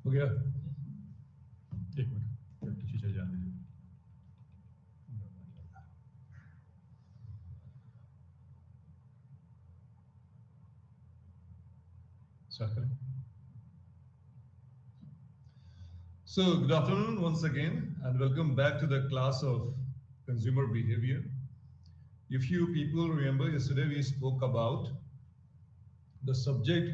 हो गया? एक मिनट, चीज़ें जान दीजिए। स्टार्ट करें। So, good afternoon once again, and welcome back to the class of consumer behavior. If you people remember, yesterday we spoke about the subject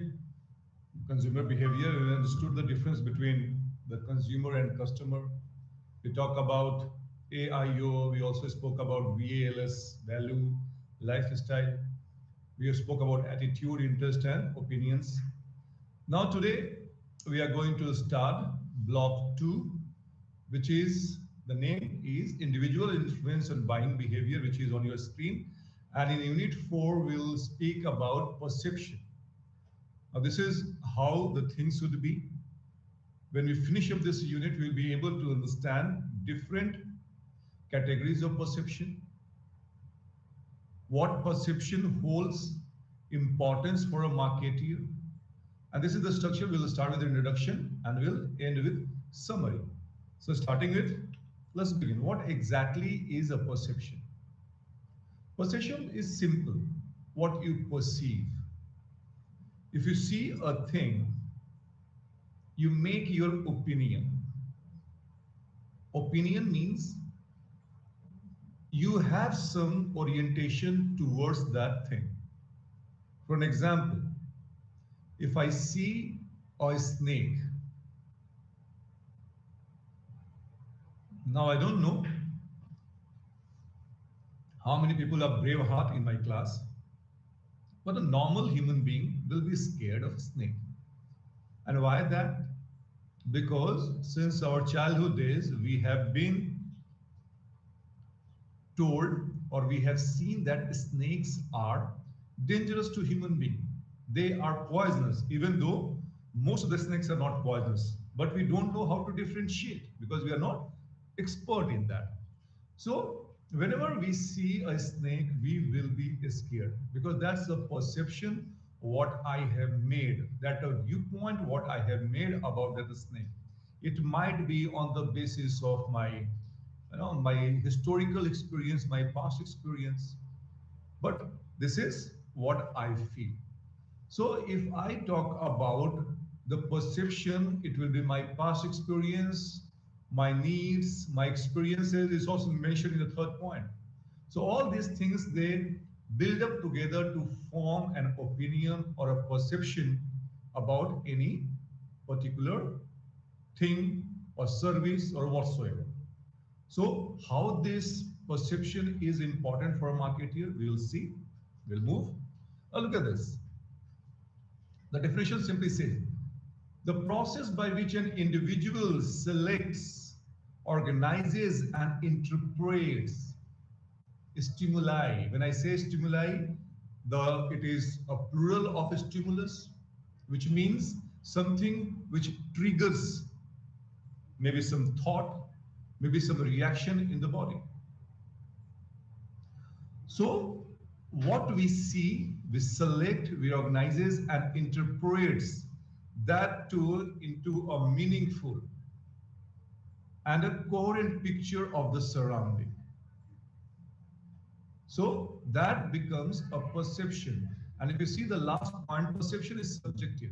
consumer behavior. We understood the difference between the consumer and customer. We talk about AIO. We also spoke about VALS, value, lifestyle. We spoke about attitude, interest, and opinions. Now today we are going to start block 2, which is, the name is individual influence on buying behavior, which is on your screen. And in unit 4, we'll speak about perception. Now this is how the things should be. When we finish up this unit, we'll be able to understand different categories of perception, what perception holds importance for a marketeer. And this is the structure. We'll start with the introduction and we'll end with summary. So starting with, let's begin. What exactly is a perception? Perception is simple, what you perceive. If you see a thing, you make your opinion. Opinion means you have some orientation towards that thing. For an example, if I see a snake, now I don't know how many people are brave heart in my class, but a normal human being will be scared of a snake. And why that? Because since our childhood days, we have been told, or we have seen, that snakes are dangerous to human beings. They are poisonous, even though most of the snakes are not poisonous. But we don't know how to differentiate because we are not expert in that. So whenever we see a snake, we will be scared because that's the perception what I have made, that a viewpoint what I have made about that snake. It might be on the basis of my, my historical experience, my past experience, but this is what I feel. So if I talk about the perception, it will be my past experience, my needs, my experiences is also mentioned in the third point. So all these things, they build up together to form an opinion or a perception about any particular thing or service or whatsoever. So how this perception is important for a marketer, we will see. We'll move. Now look at this. The definition simply says, the process by which an individual selects, organizes, and interprets stimuli. When I say stimuli, it is a plural of a stimulus, which means something which triggers maybe some thought, maybe some reaction in the body. So what we see, we select, we organizes and interprets that tool into a meaningful and a coherent picture of the surrounding. So that becomes a perception. And if you see the last point, perception is subjective.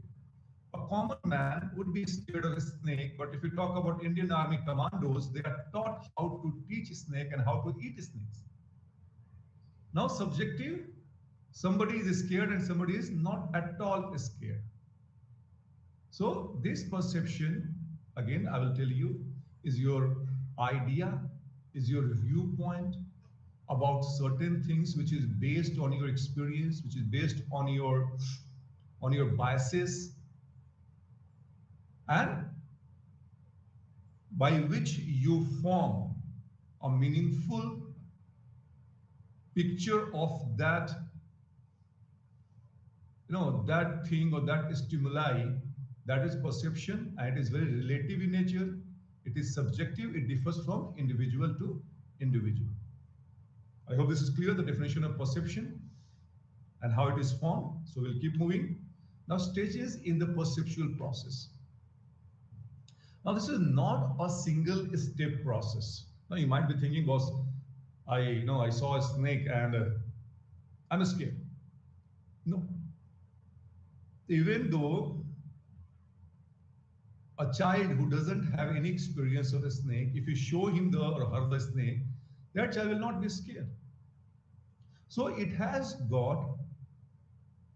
A common man would be scared of a snake, but if you talk about Indian Army commandos, they are taught how to teach a snake and how to eat snakes. Now subjective, somebody is scared and somebody is not at all scared. So this perception, again, I will tell you, is your idea, is your viewpoint about certain things, which is based on your experience, which is based on your biases, and by which you form a meaningful picture of that, that thing or that stimuli. That is perception, and it is very relative in nature. It is subjective. It differs from individual to individual. I hope this is clear, the definition of perception and how it is formed. So we'll keep moving. Now, stages in the perceptual process. Now, this is not a single step process. Now, you might be thinking, boss, I saw a snake and I'm scared. No, even though a child who doesn't have any experience of a snake, if you show him the or her the snake, that child will not be scared. So it has got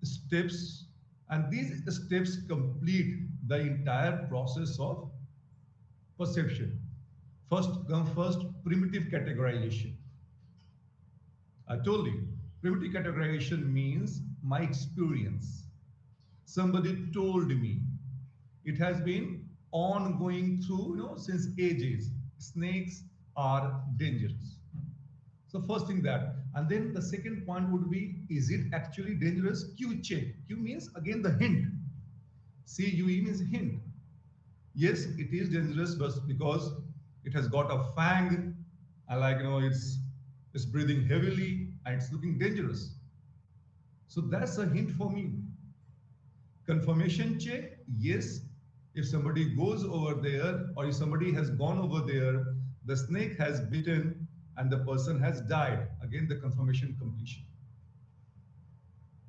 steps, and these steps complete the entire process of perception. First, primitive categorization. I told you, primitive categorization means my experience. Somebody told me. It has been ongoing through, since ages. Snakes are dangerous. So first thing that, and then the second point would be, is it actually dangerous? Q check. Q means again the hint. CUE means hint. Yes, it is dangerous, but because it has got a fang, and it's breathing heavily and it's looking dangerous. So that's a hint for me. Confirmation check, yes. If somebody goes over there or if somebody has gone over there, the snake has bitten and the person has died. Again, the confirmation completion.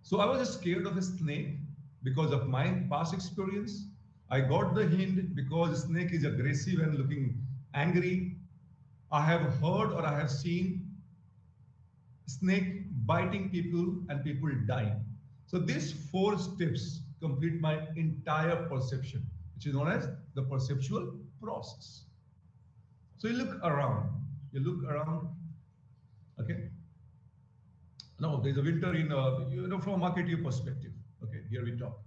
So I was just scared of a snake because of my past experience. I got the hint because the snake is aggressive and looking angry. I have heard or I have seen snake biting people and people dying. So these four steps complete my entire perception, which is known as the perceptual process. So you look around, okay? Now there's a winter in, from a marketing perspective. Okay, here we talk.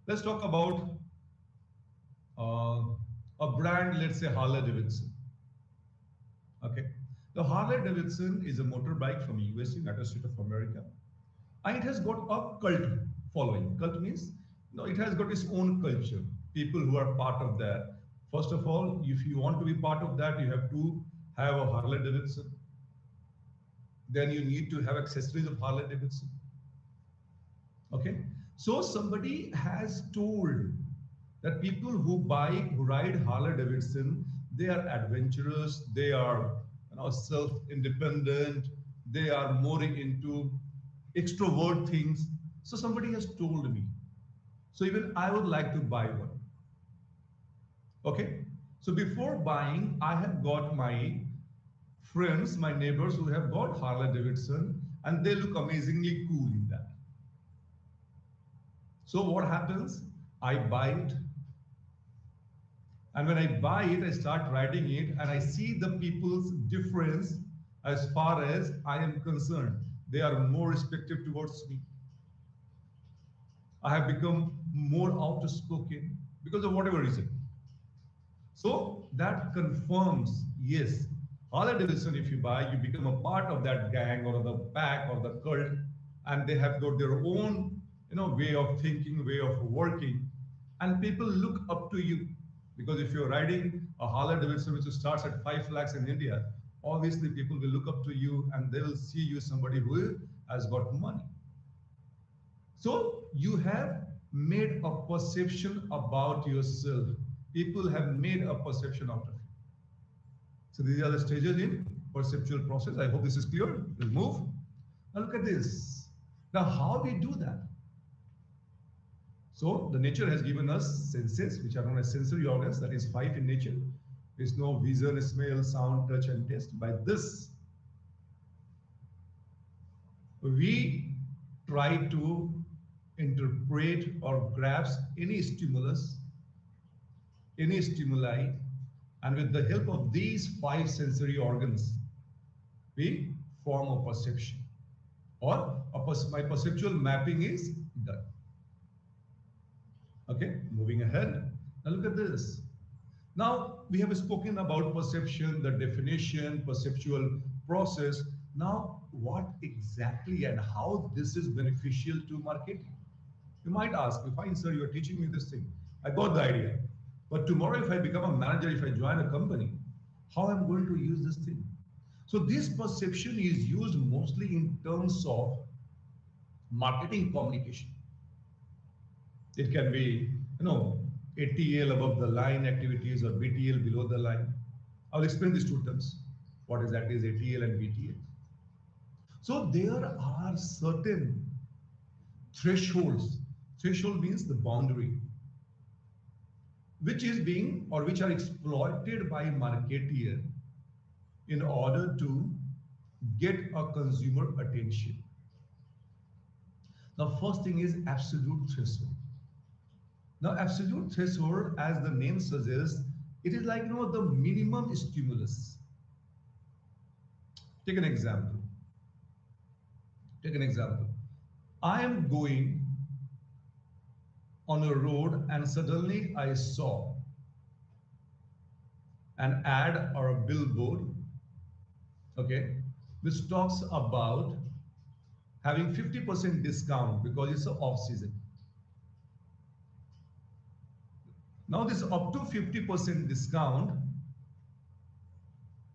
Let's talk about uh, a brand, let's say Harley Davidson. Okay, the Harley Davidson is a motorbike from USA, United States of America, and it has got a cult following. Cult means, it has got its own culture. People who are part of that. First of all, if you want to be part of that, you have to have a Harley Davidson. Then you need to have accessories of Harley Davidson. Okay, so somebody has told that people who ride Harley Davidson, they are adventurous, they are self-independent, they are more into extrovert things. So somebody has told me. So even I would like to buy one. Okay, so before buying, I have got my friends, my neighbors who have got Harley Davidson, and they look amazingly cool in that. So what happens? I buy it. And when I buy it, I start riding it and I see the people's difference as far as I am concerned. They are more respectful towards me. I have become more outspoken because of whatever reason. So that confirms, yes, Harley Davidson, if you buy, you become a part of that gang or the pack or the cult, and they have got their own, way of thinking, way of working, and people look up to you. Because if you're riding a Harley Davidson, which starts at 5 lakhs in India, obviously people will look up to you and they will see you somebody who has got money. So you have made a perception about yourself. People have made a perception out of you. So these are the stages in perceptual process. I hope this is clear. We'll move. Now look at this. Now how we do that? So the nature has given us senses, which are known as sensory organs, that is 5 in nature. There's no vision, smell, sound, touch, and taste. By this, we try to interpret or grasp any stimulus, any stimuli, and with the help of these 5 sensory organs, we form a perception. Or my perceptual mapping is done. Okay, moving ahead. Now look at this. Now we have spoken about perception, the definition, perceptual process. Now what exactly and how this is beneficial to marketing? You might ask, fine sir, you are teaching me this thing. I got the idea. But tomorrow if I become a manager, if I join a company, how I'm going to use this thing? So this perception is used mostly in terms of marketing communication. It can be, ATL above the line activities or BTL below the line. I'll explain these two terms. What exactly is ATL and BTL? So there are certain thresholds. Threshold means the boundary, which is being or which are exploited by marketeer in order to get a consumer attention. The first thing is absolute threshold. Now, absolute threshold, as the name suggests, it is like the minimum stimulus. Take an example. Take an example. I am going on a road and suddenly I saw an ad or a billboard, okay, which talks about having 50% discount because it's an off season. Now this up to 50% discount,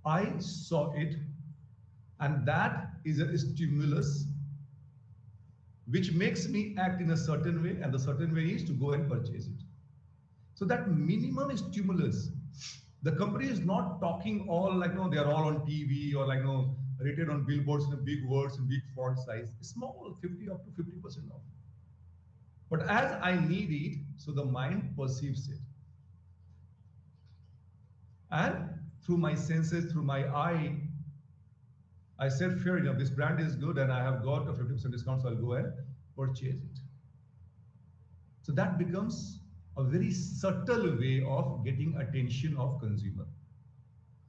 I saw it, and that is a stimulus which makes me act in a certain way, and the certain way is to go and purchase it. So that minimum stimulus, the company is not talking all like they are all on TV or like rated on billboards in big words and big font size. Small, 50 up to 50% off. But as I need it, so the mind perceives it. And through my senses, through my eye, I said, fair enough, this brand is good and I have got a 50% discount, so I'll go and purchase it. So that becomes a very subtle way of getting attention of consumer.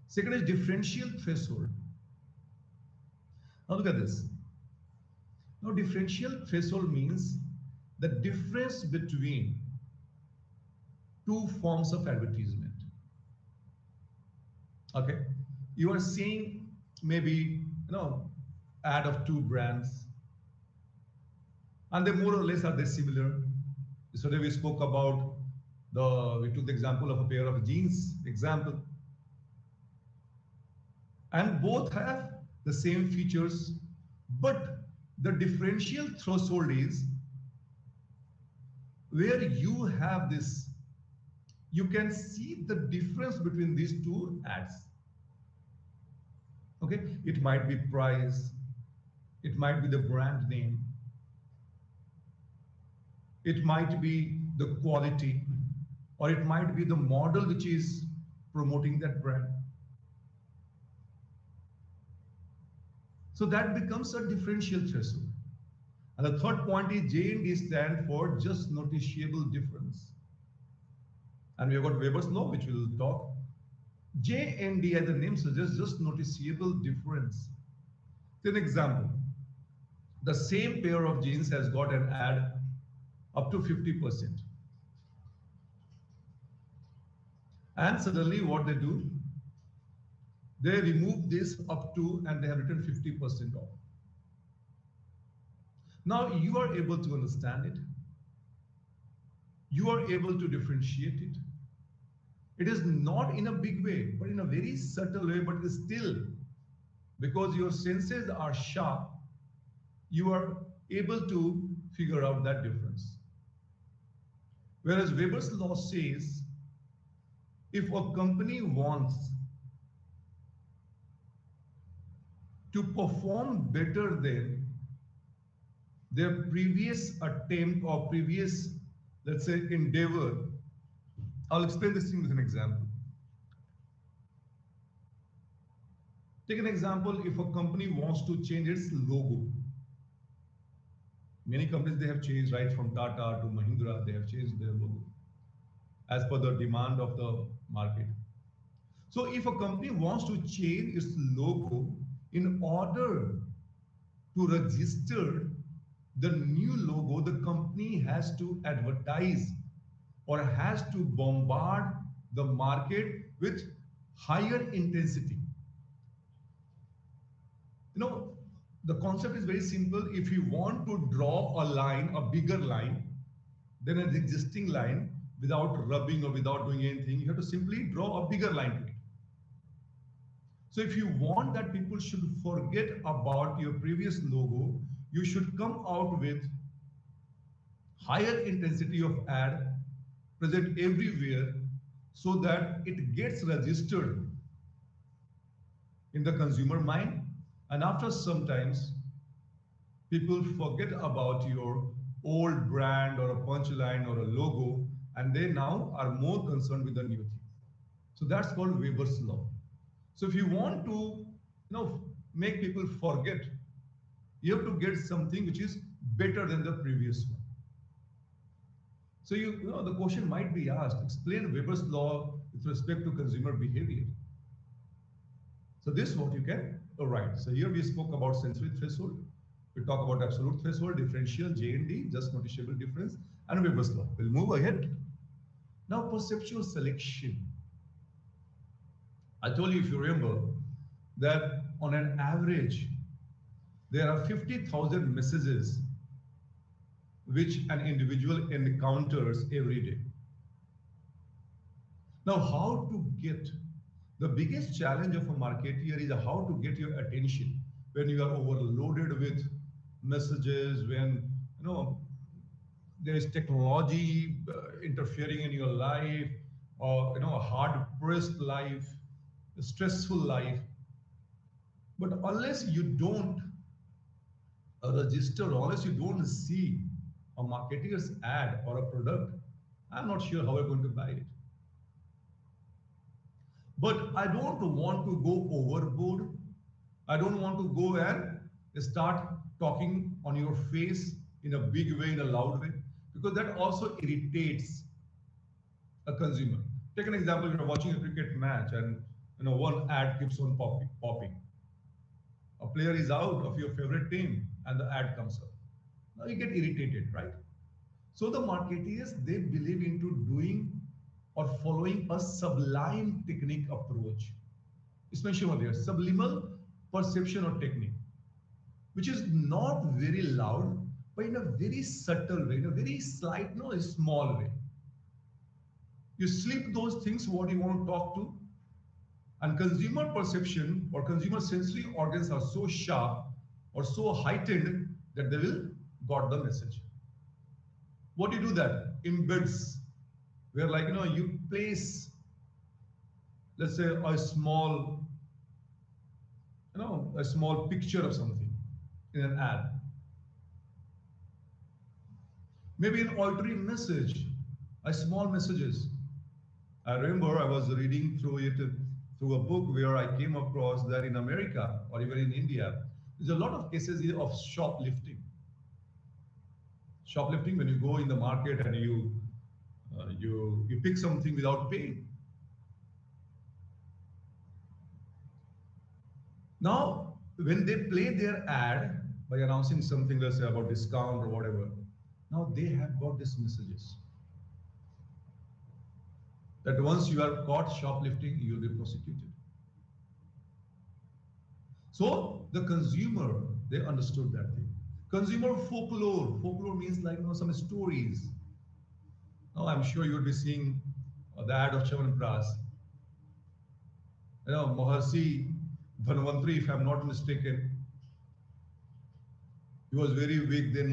Second is differential threshold. Now look at this. Now differential threshold means the difference between two forms of advertisement. Okay, you are seeing maybe ad of two brands, and they more or less are they similar. Yesterday we spoke about we took the example of a pair of jeans example, and both have the same features, but the differential threshold is where you have this, you can see the difference between these two ads. Okay, it might be price, it might be the brand name, it might be the quality, or it might be the model which is promoting that brand. So that becomes a differential threshold. And the third point is J&D stand for just noticeable difference. And we have got Weber's law, which we'll talk. J&D, as the name suggests, just noticeable difference. An example, the same pair of jeans has got an ad up to 50%. And suddenly what they do, they remove this up to and they have written 50% off. Now you are able to understand it. You are able to differentiate it. It is not in a big way, but in a very subtle way, but it is still, because your senses are sharp, you are able to figure out that difference. Whereas Weber's law says, if a company wants to perform better than their previous attempt or previous, let's say, endeavor, I'll explain this thing with an example. Take an example, if a company wants to change its logo. Many companies, they have changed, right from Tata to Mahindra, they have changed their logo as per the demand of the market. So if a company wants to change its logo in order to register the new logo, the company has to advertise or has to bombard the market with higher intensity. The concept is very simple. If you want to draw a line, a bigger line than an existing line, without rubbing or without doing anything, you have to simply draw a bigger line to it. So if you want that people should forget about your previous logo, you should come out with higher intensity of ad present everywhere so that it gets registered in the consumer mind. And after some times, people forget about your old brand or a punchline or a logo, and they now are more concerned with the new thing. So that's called Weber's law. So if you want to, make people forget, you have to get something which is better than the previous one. So the question might be asked, explain Weber's law with respect to consumer behavior. So this is what you can write. So here we spoke about sensory threshold. We talk about absolute threshold, differential, J and D, just noticeable difference, and Weber's law. We'll move ahead. Now perceptual selection. I told you, if you remember, that on an average, there are 50,000 messages which an individual encounters every day. Now, how to get the biggest challenge of a marketer is how to get your attention when you are overloaded with messages, when there is technology interfering in your life, or a hard-pressed life, a stressful life. But unless you don't register, unless you don't see a marketer's ad or a product, I'm not sure how we're going to buy it. But I don't want to go overboard. I don't want to go and start talking on your face in a big way, in a loud way, because that also irritates a consumer. Take an example, you're watching a cricket match and one ad keeps on popping. A player is out of your favorite team and the ad comes up. Now you get irritated, right? So the marketeers, they believe into doing or following a sublime technique approach. It's mentioned over there, subliminal perception or technique, which is not very loud, but in a very subtle way, in a very slight, small way. You slip those things what you want to talk to, and consumer perception or consumer sensory organs are so sharp or so heightened that they will got the message. What do you do that? Embeds, where you place, let's say, a small picture of something in an ad. Maybe an altering message, a small messages. I remember I was reading through a book where I came across that in America or even in India, there's a lot of cases of shoplifting. Shoplifting, when you go in the market and you pick something without paying. Now, when they play their ad by announcing something, let's say about discount or whatever, now they have got these messages that once you are caught shoplifting, you will be prosecuted. So the consumer, they understood that thing. Consumer folklore. Folklore means some stories. Now I'm sure you would be seeing the ad of Chyawanprash. Maharshi Dhanvantri, if I'm not mistaken, he was very weak. Then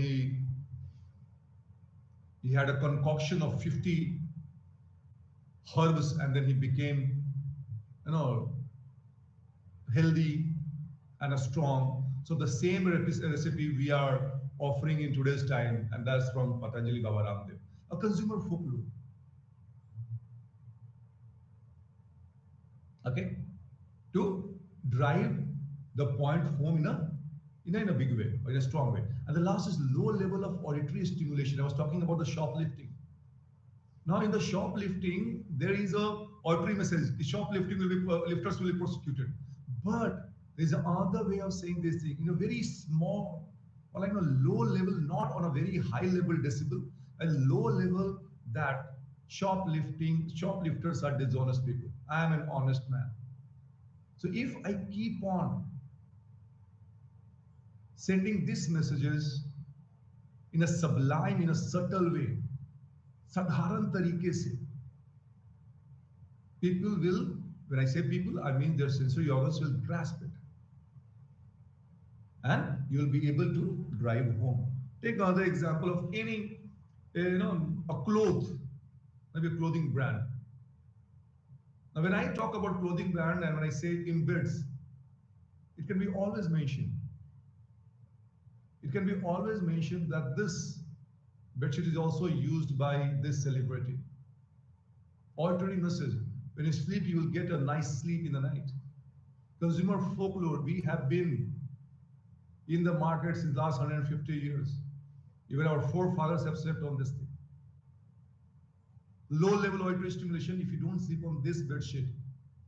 he had a concoction of 50 herbs, and then he became, healthy and strong. So the same recipe we are offering in today's time, and that's from Patanjali Baba Ramdev, a consumer folklore. Okay, to drive the point home in a big way or in a strong way. And the last is low level of auditory stimulation. I was talking about the shoplifting. Now in the shoplifting, there is a auditory message. The shoplifting lifters will be prosecuted. But there's another way of saying this thing in a very small or a low level, not on a very high level decibel, a low level that shoplifters are dishonest people. I am an honest man. So if I keep on sending these messages in a sublime, in a subtle way, sadharan tarike se, people will, when I say people, I mean their sensory organs will grasp it. And you'll be able to drive home. Take another example of any a cloth, maybe a clothing brand. Now, when I talk about clothing brand and when I say embeds, it can be always mentioned. It can be always mentioned that this bedsheet is also used by this celebrity. Altering message. When you sleep, you will get a nice sleep in the night. Consumer folklore, we have been in the market since the last 150 years. Even our forefathers have slept on this thing. Low level auditory stimulation, if you don't sleep on this bedsheet,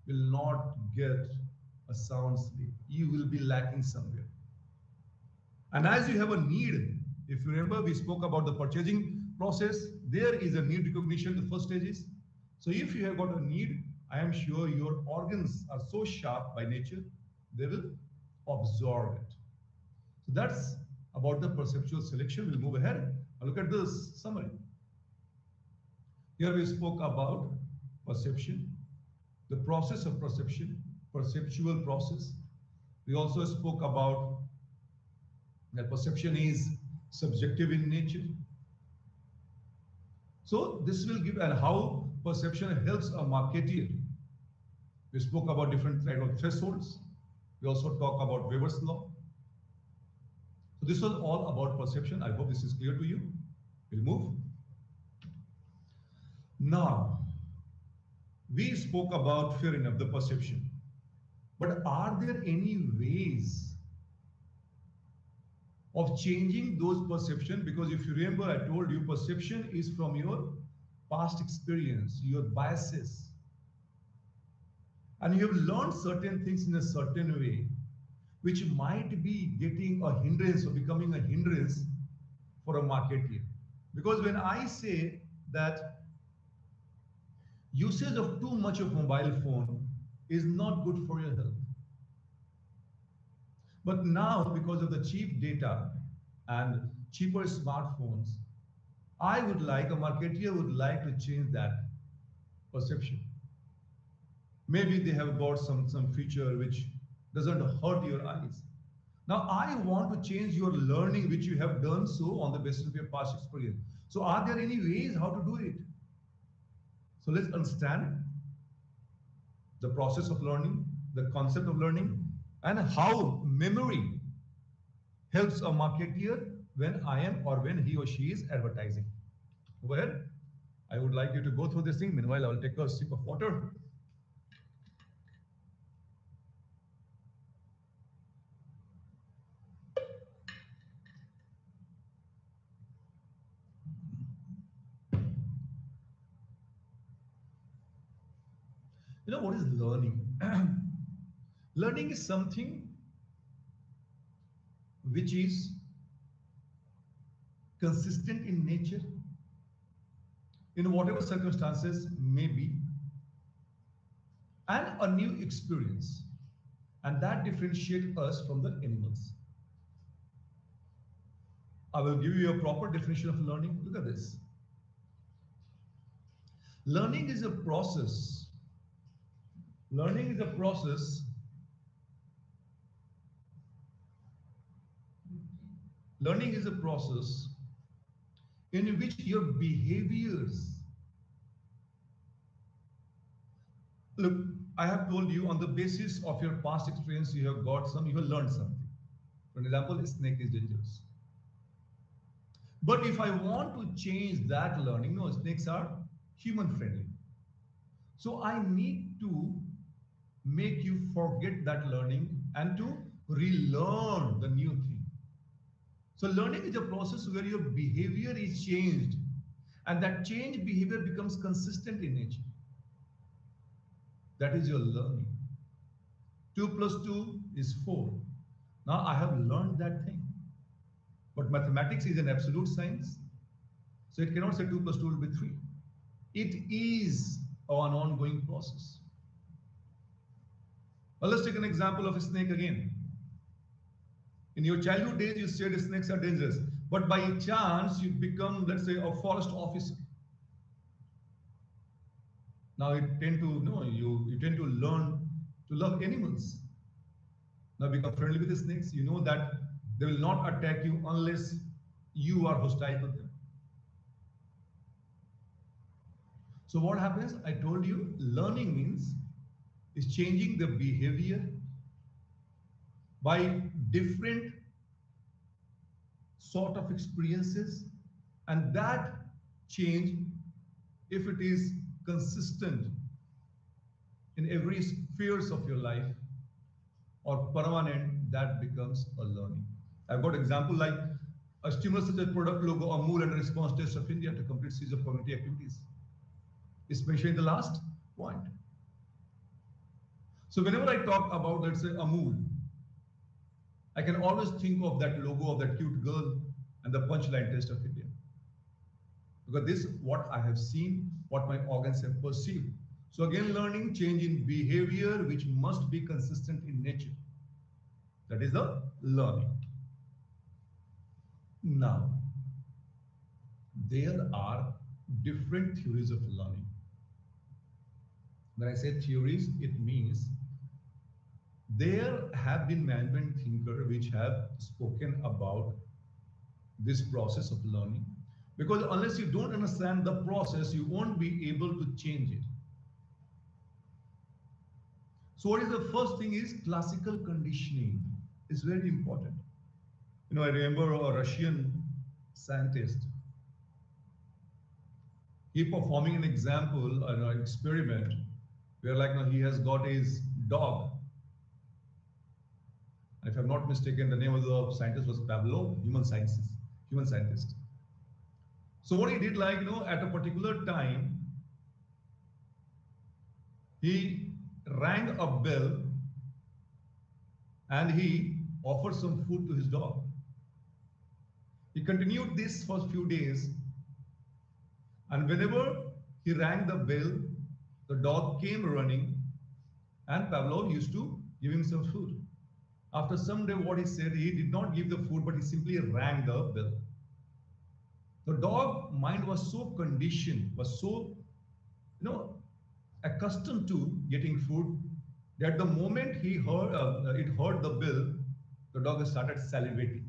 will not get a sound sleep. You will be lacking somewhere. And as you have a need, if you remember, we spoke about the purchasing process. There is a need recognition, the first stage is. So if you have got a need, I am sure your organs are so sharp by nature, they will absorb it. So that's about the perceptual selection. We'll move ahead. Now look at this summary. Here we spoke about perception, the process of perception, perceptual process. We also spoke about that perception is subjective in nature. So this will give and how perception helps a marketeer. We spoke about different type of thresholds. We also talk about Weber's law. So this was all about perception. I hope this is clear to you. We'll move. Now, we spoke about fair enough the perception. But are there any ways of changing those perception? Because if you remember, I told you perception is from your past experience, your biases. And you have learned certain things in a certain way, which might be getting a hindrance or becoming a hindrance for a marketeer. Because when I say that usage of too much of mobile phone is not good for your health. But now, because of the cheap data and cheaper smartphones, I would like, a marketeer would like to change that perception. Maybe they have got some feature which doesn't hurt your eyes. Now, I want to change your learning, which you have done so on the basis of your past experience. So are there any ways how to do it? So let's understand the process of learning, the concept of learning, and how memory helps a marketeer when I am or when he or she is advertising. Go ahead. I would like you to go through this thing. Meanwhile, I will take a sip of water. You know what is learning? Learning is something which is consistent in nature, in whatever circumstances may be, and a new experience. And that differentiates us from the animals. I will give you a proper definition of learning. Look at this. Learning is a process. Learning is a process. Learning is a process in which your behaviors. Look, I have told you on the basis of your past experience, you have learned something. For example, a snake is dangerous. But if I want to change that learning, no, snakes are human friendly. So I need to make you forget that learning and to relearn the new thing. So learning is a process where your behavior is changed and that changed behavior becomes consistent in nature. That is your learning. 2 plus 2 is 4. Now I have learned that thing. But mathematics is an absolute science. So it cannot say 2 plus 2 will be 3. It is an ongoing process. Well, let's take an example of a snake again. In your childhood days, you said snakes are dangerous. But by chance, you become, let's say, a forest officer. Now you tend to learn to love animals. Now become friendly with the snakes. You know that they will not attack you unless you are hostile to them. So what happens? I told you, learning means is changing the behavior by different sort of experiences, and that change, if it is consistent in every spheres of your life or permanent, that becomes a learning. I've got example like a stimulus such as product logo or Mool and response test of India to complete series of cognitive activities, especially in the last point. So whenever I talk about, let's say, Amul, I can always think of that logo of that cute girl and the punchline test of India. Because this is what I have seen, what my organs have perceived. So again, learning change in behavior, which must be consistent in nature. That is the learning. Now, there are different theories of learning. When I say theories, it means there have been management thinkers which have spoken about this process of learning. Because unless you don't understand the process, you won't be able to change it. So what is the first thing is classical conditioning is very important. You know, I remember a Russian scientist, he performing an example, an experiment, where like now he has got his dog. If I'm not mistaken, the name of the scientist was Pavlov, human scientist. So what he did, like, at a particular time, he rang a bell and he offered some food to his dog. He continued this for a few days, and whenever he rang the bell, the dog came running, and Pavlov used to give him some food. After some day, what he said, he did not give the food, but he simply rang the bell. The dog mind was so conditioned, was so, accustomed to getting food, that the moment it heard the bell, the dog started salivating.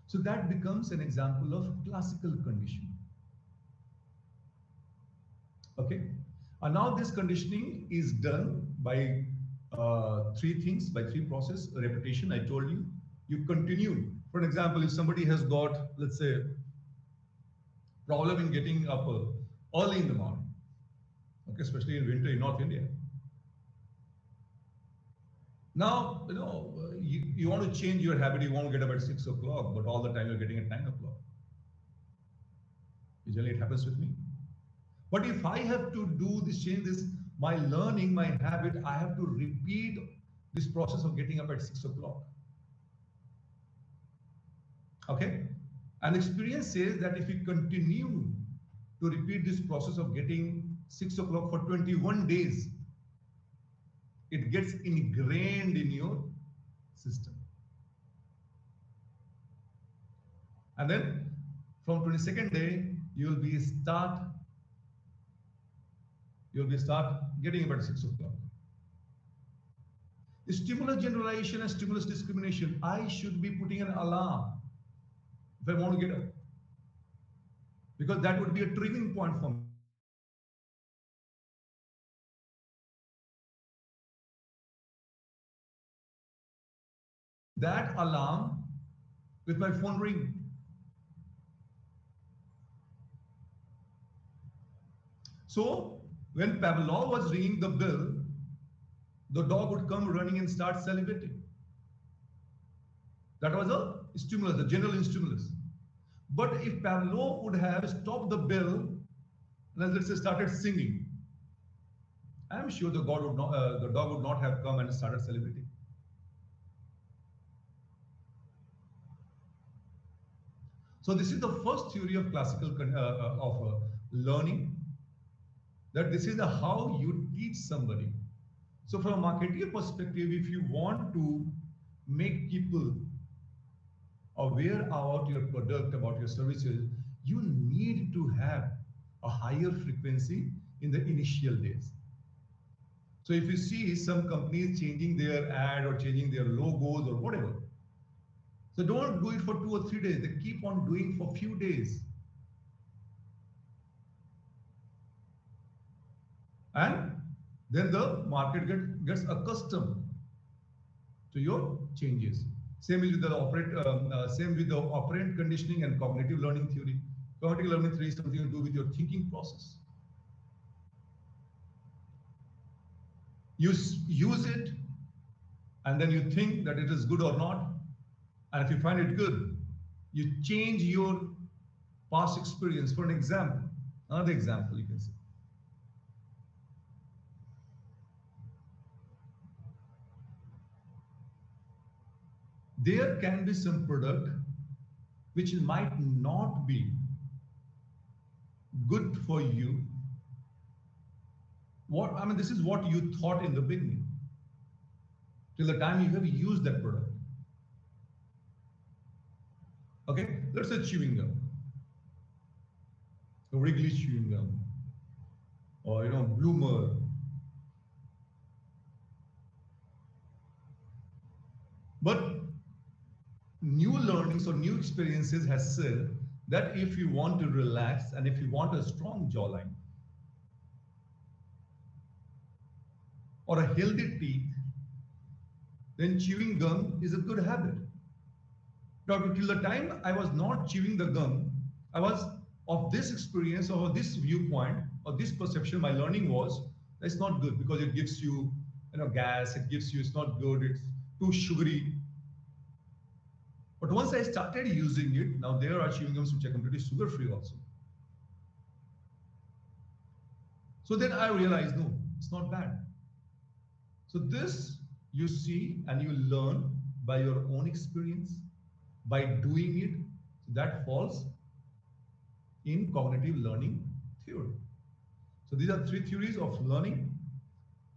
So that becomes an example of classical conditioning. Okay, and now this conditioning is done by three things, by three process. Repetition, I told you. You continue. For an example, if somebody has got, let's say, problem in getting up early in the morning, okay, especially in winter in North India. Now, you want to change your habit, you want to get up at 6 o'clock, but all the time you're getting at 9 o'clock. Usually it happens with me. But if I have to do this, change this, my learning, my habit, I have to repeat this process of getting up at 6 o'clock. Okay? And experience says that if you continue to repeat this process of getting 6 o'clock for 21 days, it gets ingrained in your system. And then from 22nd day, you'll be start getting up at 6 o'clock. Stimulus generalization and stimulus discrimination. I should be putting an alarm if I want to get up, because that would be a triggering point for me. That alarm with my phone ring. So when Pavlov was ringing the bell, the dog would come running and start salivating. That was a stimulus, the general stimulus. But if Pavlov would have stopped the bell and, let's say, started singing, I'm sure the dog would not have come and started salivating. So this is the first theory of classical learning, that this is how you teach somebody. So from a marketing perspective, if you want to make people aware about your product, about your services, you need to have a higher frequency in the initial days. So if you see some companies changing their ad or changing their logos or whatever, so don't do it for 2 or 3 days. They keep on doing for few days. and then the market gets accustomed to your changes. Same is with the same with the operant conditioning and cognitive learning theory. Cognitive learning theory is something to do with your thinking process. You use it, and then you think that it is good or not. And if you find it good, you change your past experience. For an example, another example you can say. There can be some product which might not be good for you. This is what you thought in the beginning, till the time you have used that product. Okay, let's say chewing gum, Wrigley chewing gum, or Bloomer. But new learnings or new experiences has said that if you want to relax and if you want a strong jawline or a healthy teeth, then chewing gum is a good habit. Now, till the time I was not chewing the gum, I was of this experience or this viewpoint or this perception. My learning was that's not good because it gives you, gas. It gives you. It's not good. It's too sugary. But once I started using it, now there are chewing gums which are completely sugar-free also. So then I realized, no, it's not bad. So this you see and you learn by your own experience, by doing it. So that falls in cognitive learning theory. So these are three theories of learning.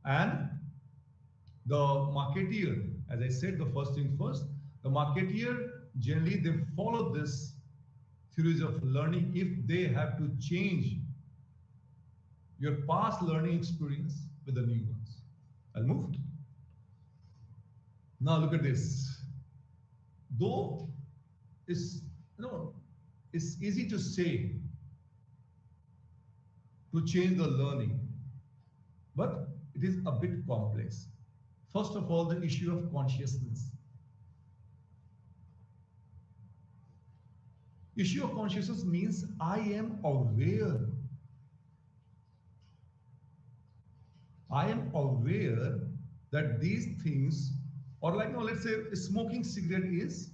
And the marketeer, as I said, the first thing first, the marketeer generally they follow this theories of learning if they have to change your past learning experience with the new ones. I'll move. Now look at this. Though it's it's easy to say to change the learning, but it is a bit complex. First of all, the issue of consciousness. Issue of consciousness means I am aware. I am aware that these things, or let's say smoking cigarette is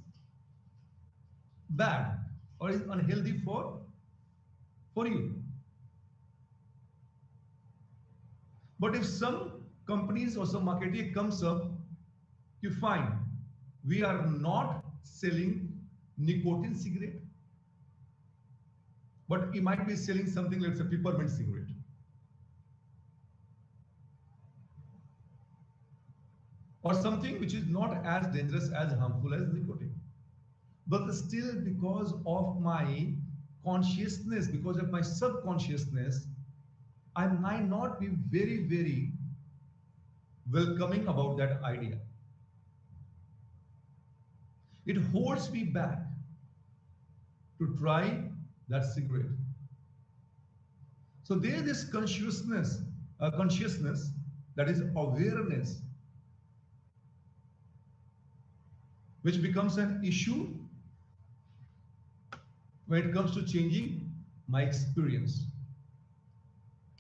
bad or is unhealthy for you. But if some companies or some marketing comes up, you find we are not selling nicotine cigarette, but you might be selling something, let's say peppermint cigarette. Or something which is not as dangerous, as harmful as nicotine. But still, because of my consciousness, because of my subconsciousness, I might not be very, very welcoming about that idea. It holds me back to try that cigarette. So there is this consciousness that is awareness, which becomes an issue when it comes to changing my experience.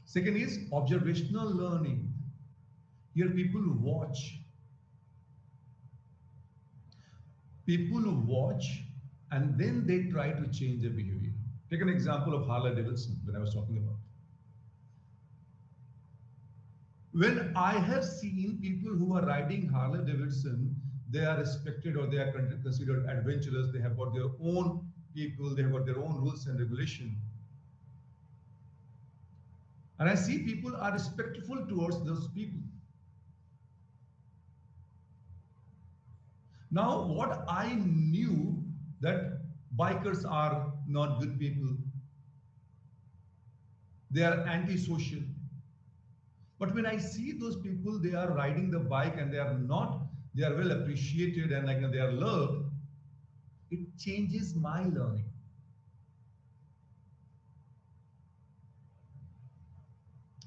Second is observational learning. Here people watch. People watch and then they try to change their behavior. Take an example of Harley Davidson that I was talking about. When I have seen people who are riding Harley Davidson, they are respected or they are considered adventurous. They have got their own people, they have got their own rules and regulation. And I see people are respectful towards those people. Now, what I knew that bikers are not good people. They are antisocial. But when I see those people, they are riding the bike and they are well appreciated and they are loved, it changes my learning.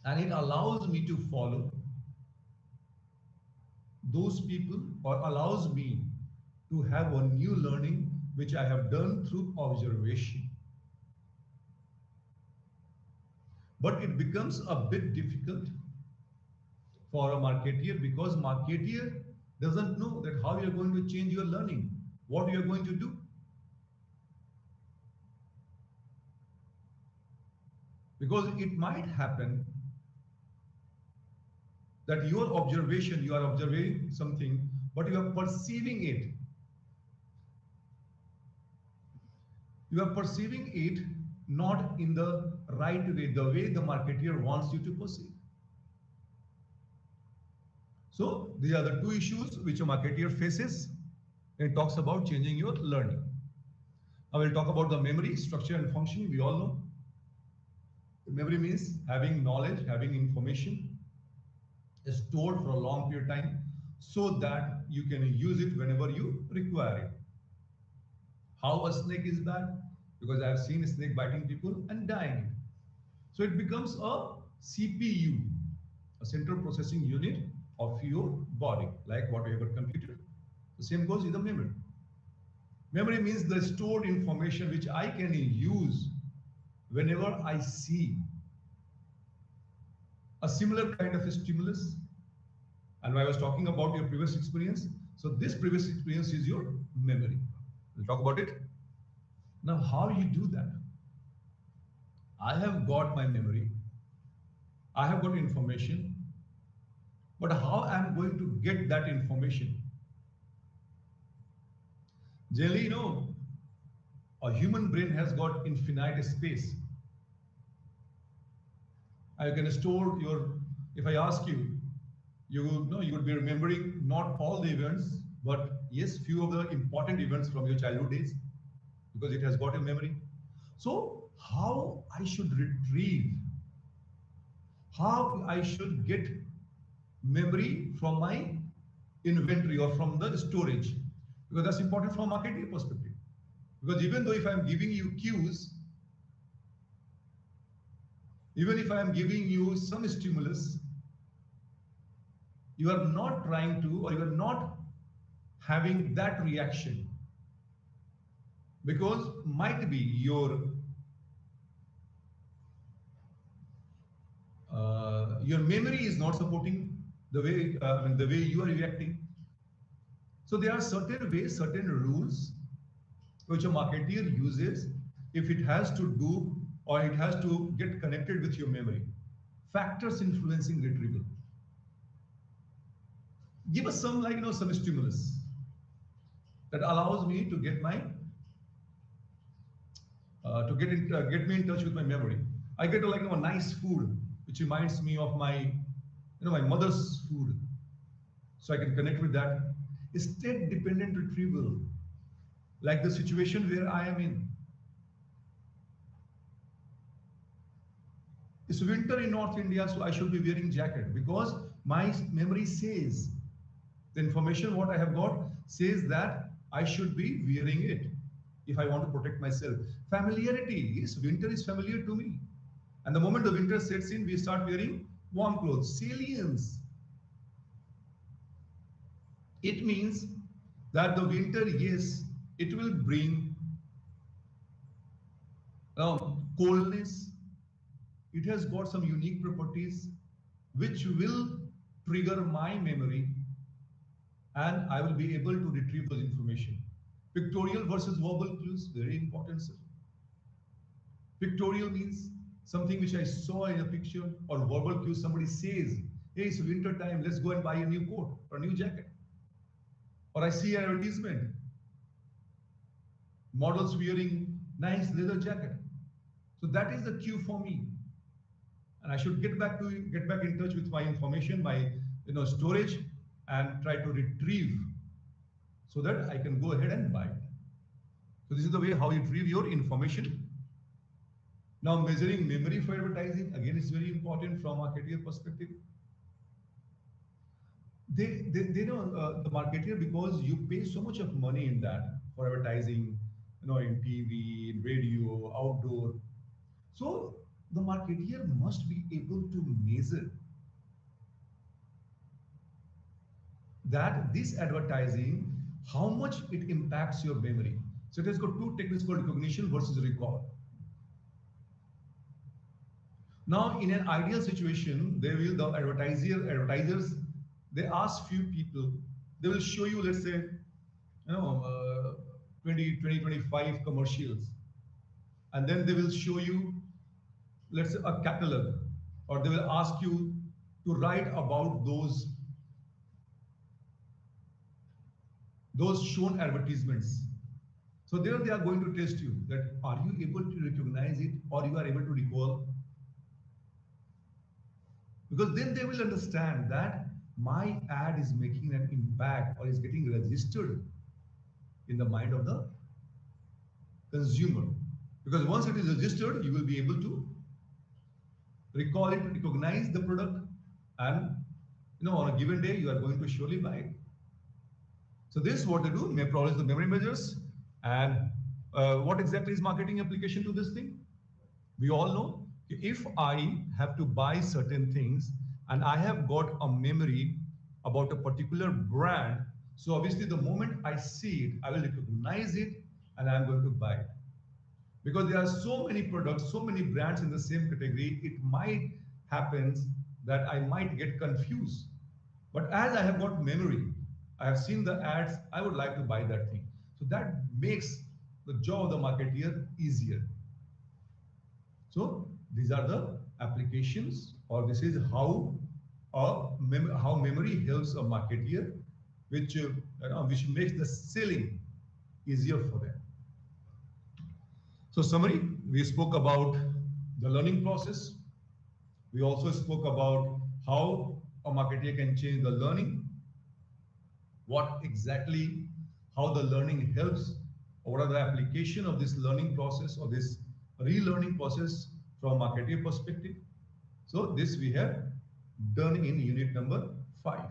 and it allows me to follow those people, or allows me to have a new learning which I have done through observation. But it becomes a bit difficult for a marketeer, because marketeer doesn't know that how you're going to change your learning, what you're going to do. Because it might happen that your observation, you are observing something, but you are perceiving it. You are perceiving it not in the right way, the way the marketeer wants you to perceive. So these are the two issues which a marketeer faces. It talks about changing your learning. I will talk about the memory, structure, and functioning. We all know memory means having knowledge, having information stored for a long period of time so that you can use it whenever you require it. How a snake is bad? Because I have seen a snake biting people and dying. So it becomes a CPU, a central processing unit of your body, like whatever computer. The same goes with the memory. Memory means the stored information which I can use whenever I see a similar kind of a stimulus. And I was talking about your previous experience. So this previous experience is your memory. We'll talk about it. Now, how you do that? I have got my memory. I have got information. But how I'm going to get that information? Generally, a human brain has got infinite space. I can store your, if I ask you, you would be remembering not all the events, but yes, few of the important events from your childhood days, because it has got a memory. So how I should retrieve, how I should get memory from my inventory or from the storage, because that's important from a marketing perspective. Because even though if I'm giving you cues, even if I'm giving you some stimulus, you are not trying to, or you are not having that reaction, because might be your memory is not supporting the way the way you are reacting. So there are certain ways, certain rules which a marketeer uses if it has to do, or it has to get connected with your memory. Factors influencing retrieval. Give us some, like some stimulus that allows me to get my get me in touch with my memory. I get a nice food which reminds me of my my mother's food, so I can connect with that. State dependent retrieval, like the situation where I am in. It's winter in North India, so I should be wearing jacket, because my memory says, the information what I have got says that I should be wearing it if I want to protect myself. Familiarity, yes, winter is familiar to me. And the moment the winter sets in, we start wearing warm clothes. Salience. It means that the winter, yes, it will bring coldness. It has got some unique properties which will trigger my memory, and I will be able to retrieve those information. Pictorial versus verbal clues, very important, sir. Pictorial means something which I saw in a picture, or verbal clues, somebody says, hey, it's winter time, let's go and buy a new coat or a new jacket. Or I see an advertisement, models wearing nice leather jacket. So that is the cue for me. And I should get back in touch with my information, my storage, and try to retrieve so that I can go ahead and buy it. So this is the way how you retrieve your information. Now, measuring memory for advertising, again, it's very important from a marketeer perspective. They know the marketeer, because you pay so much of money in that for advertising, in TV, in radio, outdoor. So the marketeer must be able to measure that this advertising, how much it impacts your memory. So it has got two techniques called recognition versus recall. Now, in an ideal situation, they will, the advertisers, they ask few people, they will show you, let's say, 25 commercials. And then they will show you, let's say, a catalog, or they will ask you to write about those shown advertisements. So there they are going to test you that are you able to recognize it or you are able to recall? Because then they will understand that my ad is making an impact or is getting registered in the mind of the consumer. Because once it is registered, you will be able to recall it, recognize the product, and on a given day you are going to surely buy it. So this is what they do, may progress the memory measures. And what exactly is marketing application to this thing? We all know if I have to buy certain things and I have got a memory about a particular brand, so obviously the moment I see it, I will recognize it and I'm going to buy it. Because there are so many products, so many brands in the same category, it might happen that I might get confused. But as I have got memory, I have seen the ads, I would like to buy that thing. So that makes the job of the marketeer easier. So these are the applications, or this is how memory helps a marketeer, which makes the selling easier for them. So summary, we spoke about the learning process. We also spoke about how a marketeer can change the learning, what exactly, how the learning helps, or what are the application of this learning process or this relearning process from a marketeer perspective. So this we have done in unit number 5.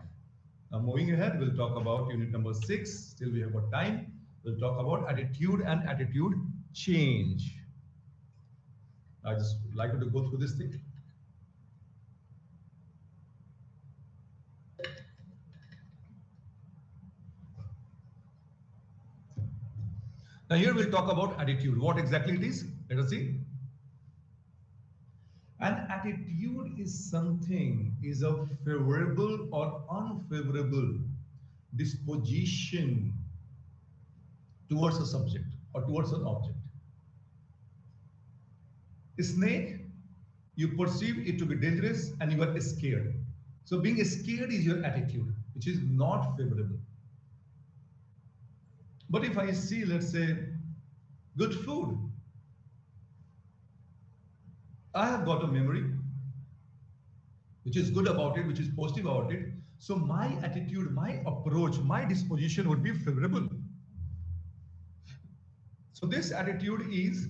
Now moving ahead, we'll talk about unit number 6. Still we have got time. We'll talk about attitude and attitude change. I just like to go through this thing. Now here we'll talk about attitude. What exactly it is? Let us see. An attitude is something, is a favorable or unfavorable disposition towards a subject or towards an object. A snake, you perceive it to be dangerous and you are scared. So being scared is your attitude, which is not favorable. But if I see, let's say, good food, I have got a memory which is good about it, which is positive about it. So my attitude, my approach, my disposition would be favorable. So this attitude is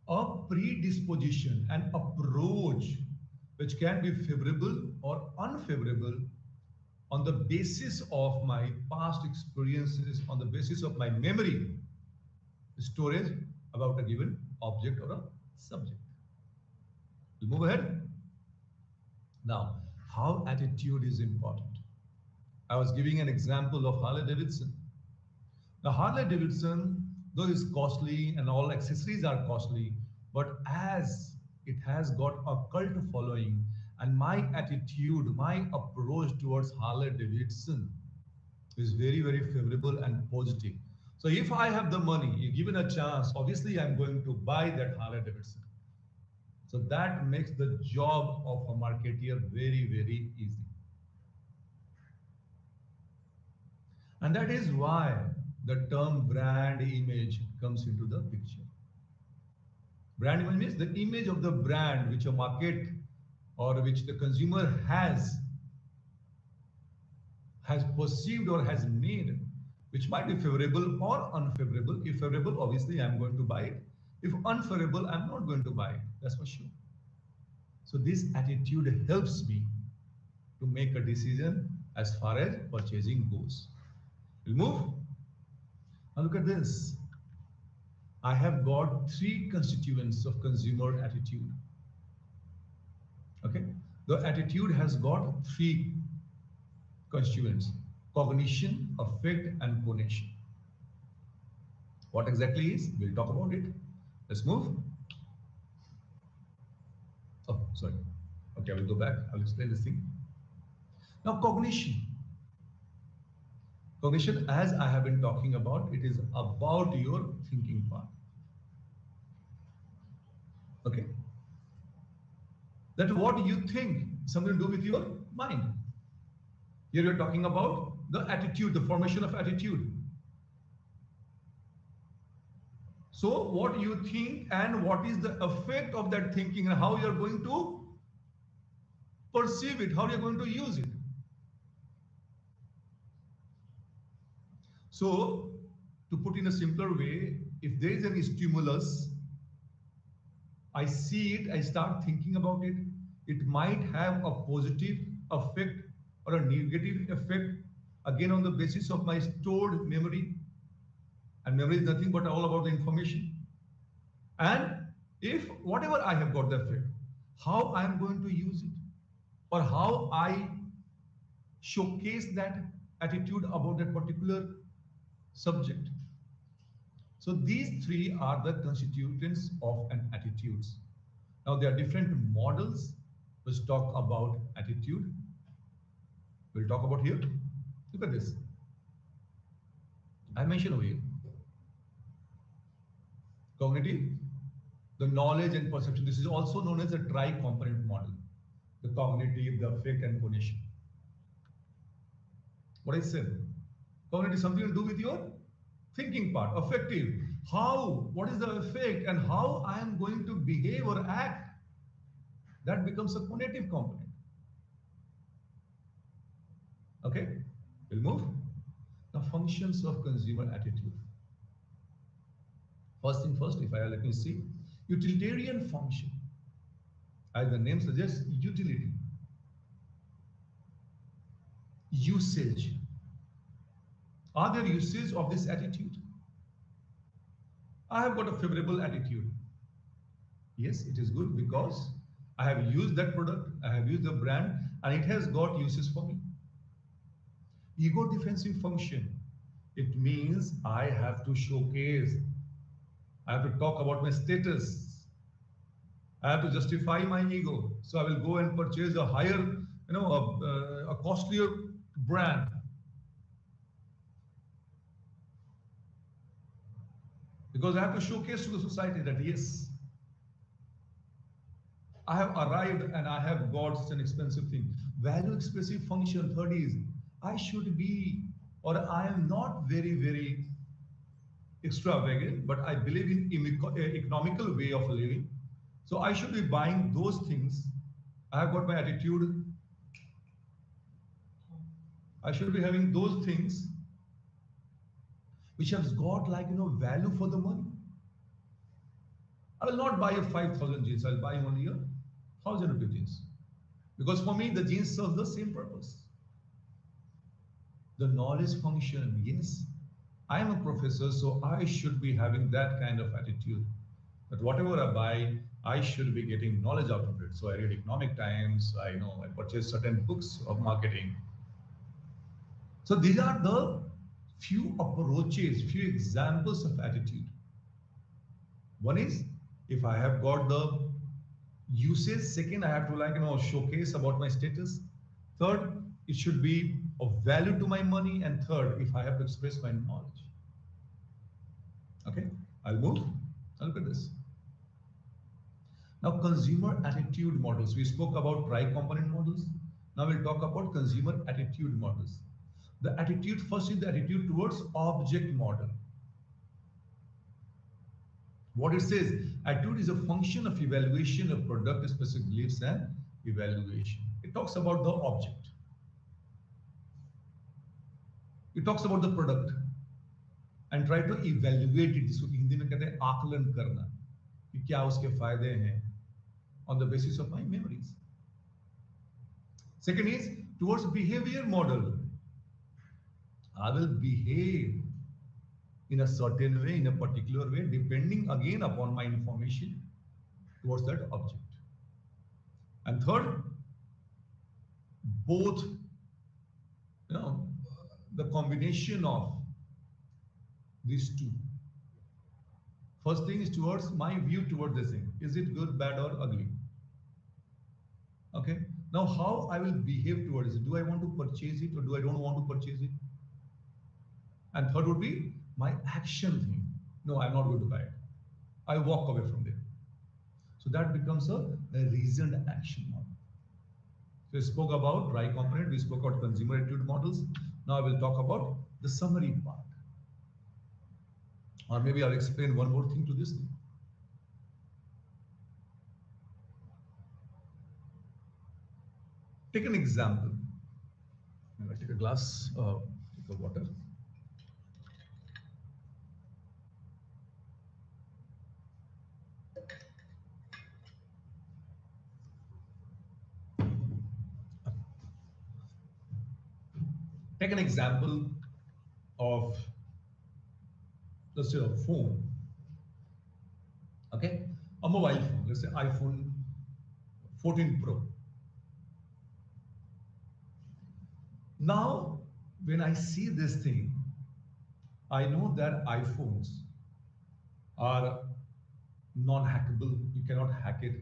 a predisposition, an approach which can be favorable or unfavorable on the basis of my past experiences, on the basis of my memory storage about a given object or a subject. We'll move ahead. Now, how attitude is important. I was giving an example of Harley Davidson. Now, Harley Davidson, though it's costly and all accessories are costly, but as it has got a cult following, and my attitude, my approach towards Harley Davidson is very, very favorable and positive. So if I have the money, given a chance, obviously I'm going to buy that Harley Davidson. So that makes the job of a marketeer very, very easy. And that is why the term brand image comes into the picture. Brand image means the image of the brand which a market or which the consumer has perceived or has made, which might be favorable or unfavorable. If favorable, obviously I'm going to buy it. If unfavorable, I'm not going to buy it. That's for sure. So this attitude helps me to make a decision as far as purchasing goes. We'll move. Now look at this. I have got three constituents of consumer attitude. Okay, the attitude has got three constituents: cognition, affect, and connection. What exactly is? We'll talk about it. Let's move. Oh, sorry. Okay, I will go back. I'll explain this thing. Now, cognition. Cognition, as I have been talking about, it is about your thinking part. Okay, that what you think, something to do with your mind. Here we're talking about the attitude, the formation of attitude. So what you think and what is the effect of that thinking and how you're going to perceive it, how you're going to use it. So to put in a simpler way, if there is any stimulus, I see it, I start thinking about it, it might have a positive effect or a negative effect, again on the basis of my stored memory. And memory is nothing but all about the information. And if whatever I have got the effect, how I am going to use it, or how I showcase that attitude about that particular subject. So these three are the constituents of an attitude. Now there are different models which talk about attitude. We'll talk about here. Look at this. I mentioned over here. Cognitive, the knowledge and perception. This is also known as a tri-component model. The cognitive, the affect, and cognition. What I said? Cognitive, something to do with your thinking part. Affective, how, what is the effect and how I am going to behave or act. That becomes a cognitive component. Okay, we'll move. Now, functions of consumer attitude. First thing first, if I let me see, utilitarian function. As the name suggests, utility. Usage. Are there uses of this attitude? I have got a favorable attitude. Yes, it is good because I have used that product, I have used the brand, and it has got uses for me. Ego defensive function. It means I have to showcase, I have to talk about my status, I have to justify my ego. So I will go and purchase a higher, a costlier brand. Because I have to showcase to the society that yes, I have arrived and I have got such an expensive thing. Value expressive function. Third is, I should be, or I am not very, very extravagant, but I believe in economical way of living. So I should be buying those things. I have got my attitude. I should be having those things which has got value for the money. I will not buy a 5,000 jeans. I'll buy only a 1,000 rupee jeans. Because for me, the jeans serve the same purpose. The knowledge function, yes. I am a professor, so I should be having that kind of attitude. That whatever I buy, I should be getting knowledge out of it. So I read Economic Times, I purchase certain books of marketing. So these are the few approaches, few examples of attitude. One is, if I have got the usage. Second, I have to showcase about my status. Third, it should be of value to my money. And third, if I have to express my knowledge. Okay, I'll move. I'll look at this. Now, consumer attitude models. We spoke about tri-component models. Now we'll talk about consumer attitude models. The attitude, first is the attitude towards object model. What it says, attitude is a function of evaluation of product, specific beliefs and evaluation. It talks about the object. It talks about the product and try to evaluate it. जिसको हिंदी में कहते हैं आकलन करना कि क्या उसके फायदे हैं on the basis of my memories. Second is towards behavior model. I will behave in a certain way, in a particular way, depending building again upon my information towards that object. And third, both, the combination of these two. First thing is towards my view toward this thing. Is it good, bad, or ugly? Okay. Now, how I will behave towards it? Do I want to purchase it or do I don't want to purchase it? And third would be my action thing. No, I'm not going to buy it. I walk away from there. So that becomes a reasoned action model. So we spoke about dry component, we spoke about consumer attitude models. Now I will talk about the summary part. Or maybe I'll explain one more thing to this thing. Take an example. I take a glass, take a water. Take an example of, let's say, a phone. Okay, a mobile phone. Let's say iPhone 14 Pro. Now, when I see this thing, I know that iPhones are non-hackable. You cannot hack it.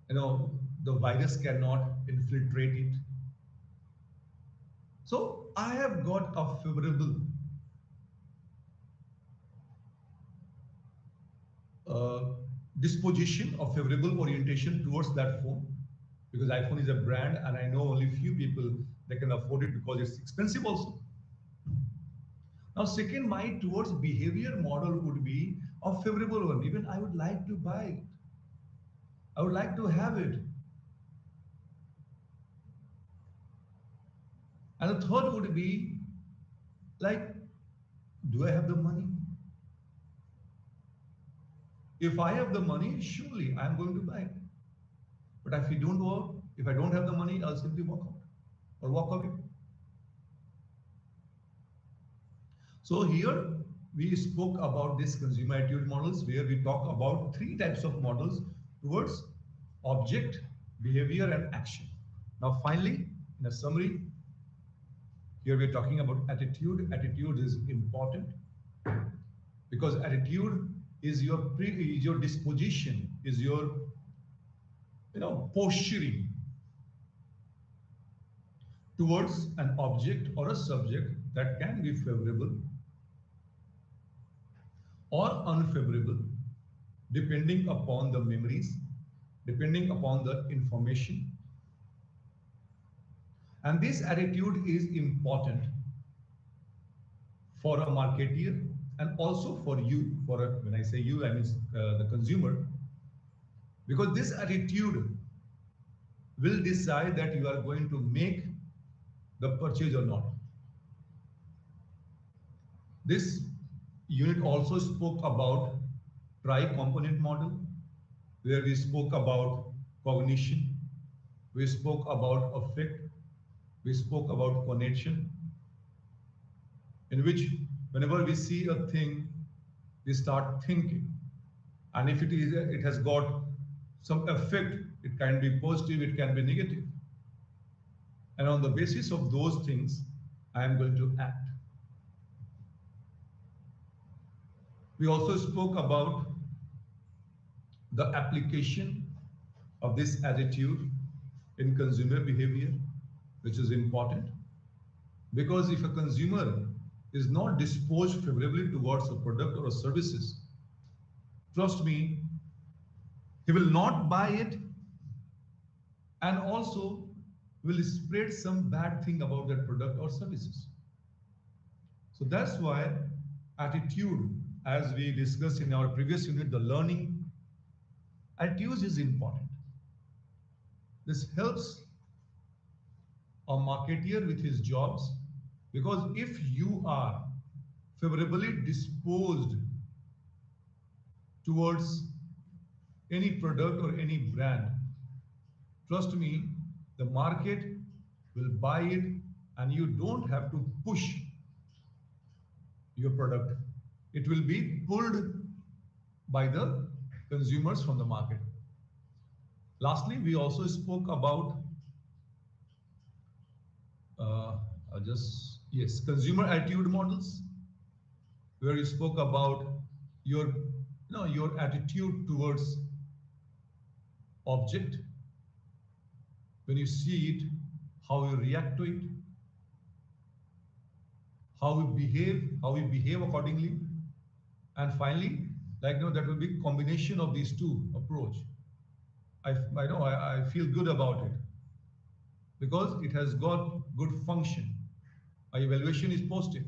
The virus cannot infiltrate it. So I have got a favorable disposition or favorable orientation towards that phone, because iPhone is a brand and I know only few people that can afford it because it's expensive also. Now, second, my towards behavior model would be a favorable one. Even I would like to buy it. I would like to have it. And the third would be like, do I have the money? If I have the money, surely I'm going to buy it. But if I don't have the money, I'll simply walk out or walk away. So here we spoke about this consumer attitude models, where we talk about three types of models towards object, behavior, and action. Now, finally, in a summary, here we're talking about attitude. Attitude is important because attitude is your disposition, is your posturing towards an object or a subject that can be favorable or unfavorable, depending upon the memories, depending upon the information. And this attitude is important for a marketeer and also for you, when I say you, I mean the consumer, because this attitude will decide that you are going to make the purchase or not. This unit also spoke about tri-component model, where we spoke about cognition, we spoke about affect, we spoke about connection, in which whenever we see a thing, we start thinking. And if it has got some effect, it can be positive, it can be negative. And on the basis of those things, I am going to act. We also spoke about the application of this attitude in consumer behavior, which is important. Because if a consumer is not disposed favorably towards a product or a services, trust me, he will not buy it and also will spread some bad thing about that product or services. So that's why attitude, as we discussed in our previous unit, the learning, attitude is important. This helps a marketeer with his jobs, because if you are favorably disposed towards any product or any brand, trust me, the market will buy it and you don't have to push your product. It will be pulled by the consumers from the market. Lastly, we also spoke about yes, consumer attitude models, where you spoke about your attitude towards object when you see it, how you react to it, how we behave accordingly, and finally, that will be combination of these two approach. I feel good about it because it has got good function. My evaluation is positive,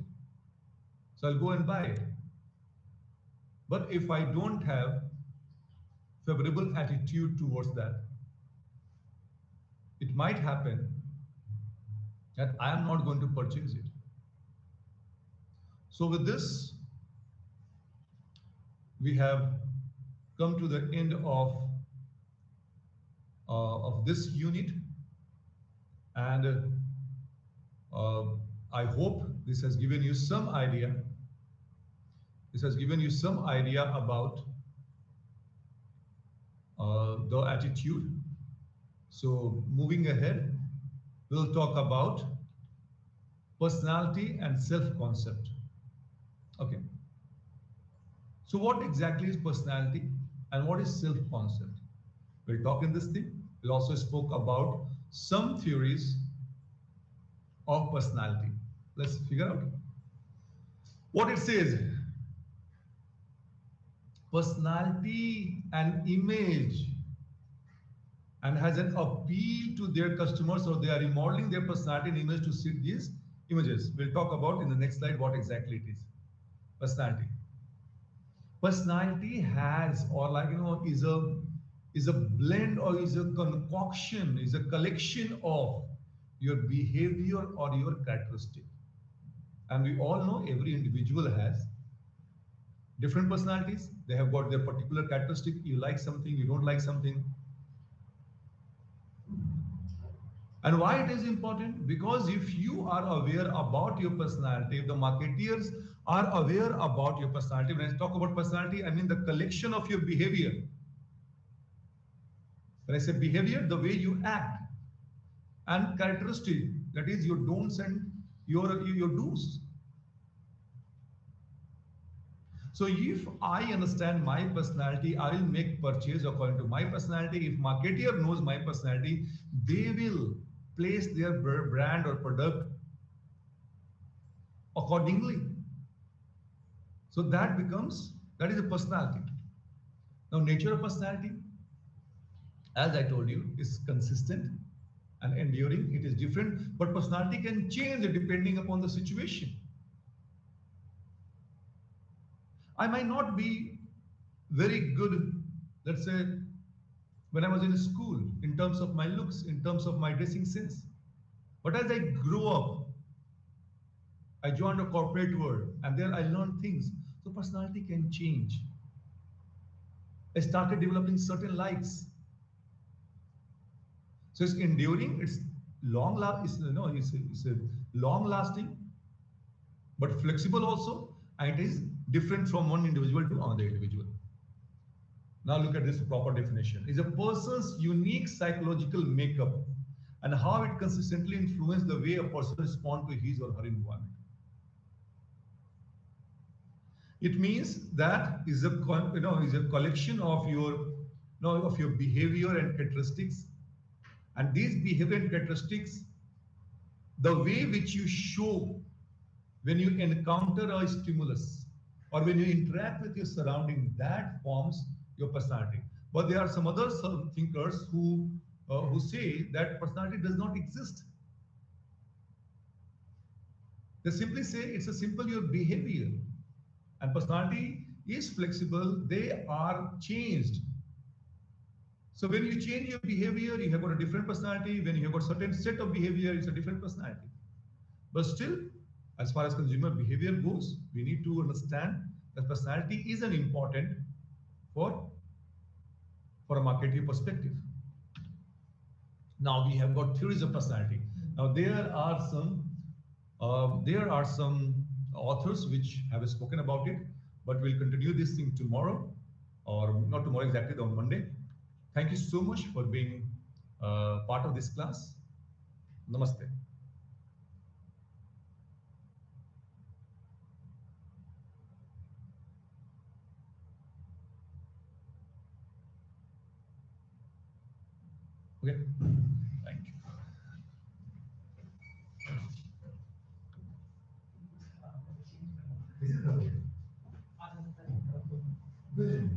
so I'll go and buy it. But if I don't have favorable attitude towards that, it might happen that I am not going to purchase it. So with this, we have come to the end of this unit, and I hope this has given you some idea. This has given you some idea about the attitude. So moving ahead, we'll talk about personality and self-concept. Okay. So what exactly is personality and what is self-concept? We'll talk in this thing. We'll also spoke about some theories of personality. Let's figure out what it says. Personality and image, and has an appeal to their customers, or they are remodeling their personality and image to suit these images. We'll talk about in the next slide what exactly it is. Personality. Personality has, or is a blend, or is a concoction, is a collection of your behavior or your characteristic. And we all know every individual has different personalities. They have got their particular characteristic. You like something, you don't like something. And why it is important? Because if you are aware about your personality, if the marketeers are aware about your personality, when I talk about personality, I mean the collection of your behavior. When I say behavior, the way you act, and characteristic, that is your don'ts and your do's. So if I understand my personality, I will make purchase according to my personality. If marketeer knows my personality, they will place their brand or product accordingly. So that is a personality. Now, nature of personality, as I told you, is consistent and enduring. It is different, but personality can change depending upon the situation. I might not be very good, let's say, when I was in school, in terms of my looks, in terms of my dressing sense. But as I grew up, I joined a corporate world, and there I learned things. So personality can change. I started developing certain likes. So it's enduring, it's long lasting, but flexible also, and it is different from one individual to another individual. Now look at this proper definition. It's a person's unique psychological makeup and how it consistently influences the way a person responds to his or her environment. It means that is a collection of your behavior and characteristics, and these behavior and characteristics, the way which you show when you encounter a stimulus or when you interact with your surrounding, that forms your personality. But there are some other thinkers who say that personality does not exist. They simply say it's a simple your behavior, and personality is flexible. They are changed. So when you change your behavior, you have got a different personality. When you have got certain set of behavior, it's a different personality. But still, as far as consumer behavior goes, we need to understand that personality is an important for a marketing perspective. Now we have got theories of personality. Now there are some authors which have spoken about it. but we'll continue this thing tomorrow, or not tomorrow exactly, on Monday. Thank you so much for being part of this class. Namaste. Okay. Thank you. Is it? Good.